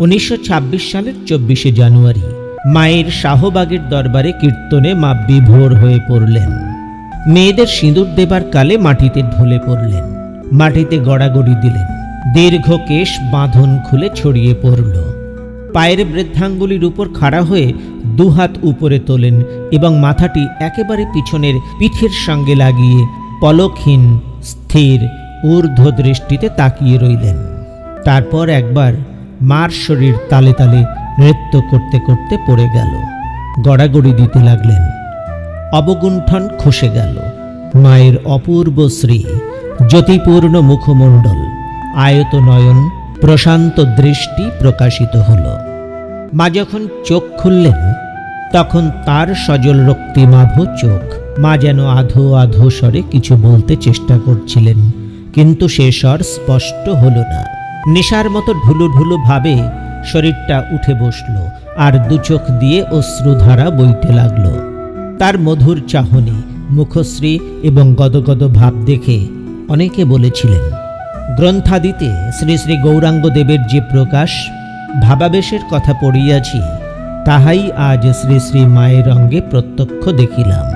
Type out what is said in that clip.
1926 সালের 24শে জানুয়ারি মায়ের শাহবাগের দরবারে কীর্তনে মা বিভোর হয়ে পড়লেন। মেয়েদের সিঁদুর দেবার কালে মাটিতে ঢলে পড়লেন, মাটিতে গড়াগড়ি দিলেন। দীর্ঘ কেশ বাঁধন খুলে ছড়িয়ে পড়ল। পায়ের বৃদ্ধাঙ্গুলির উপর খাড়া হয়ে দুহাত উপরে তোলেন এবং মাথাটি একেবারে পিছনের পিঠের সঙ্গে লাগিয়ে পলকহীন স্থির ঊর্ধ্ব দৃষ্টিতে তাকিয়ে রইলেন। তারপর একবার মার শরীর তালে তালে নৃত্য করতে করতে পড়ে গেল। গড়াগড়ি দিতে লাগলেন। অবগুণ্ঠন খসে গেল। মায়ের অপূর্ব শ্রী জ্যোতিপূর্ণ মুখমণ্ডল, আয়ত নয়ন, প্রশান্ত দৃষ্টি প্রকাশিত হল। মা যখন চোখ খুললেন তখন তার সজল রক্তিমাভ চোখ। মা যেন আধো আধো স্বরে কিছু বলতে চেষ্টা করছিলেন, কিন্তু সে স্বর স্পষ্ট হল না। নেশার মতো ঢুলু ঢুলু ভাবে শরীরটা উঠে বসল, আর দুচোখ দিয়ে অশ্রুধারা বইতে লাগল। তার মধুর চাহনি, মুখশ্রী এবং গদগদ ভাব দেখে অনেকে বলেছিলেন, গ্রন্থাদিতে শ্রী শ্রী গৌরাঙ্গদেবের যে প্রকাশ ভাবাবেশের কথা পড়িয়াছি, তাহাই আজ শ্রী শ্রী মায়ের অঙ্গে প্রত্যক্ষ দেখিলাম।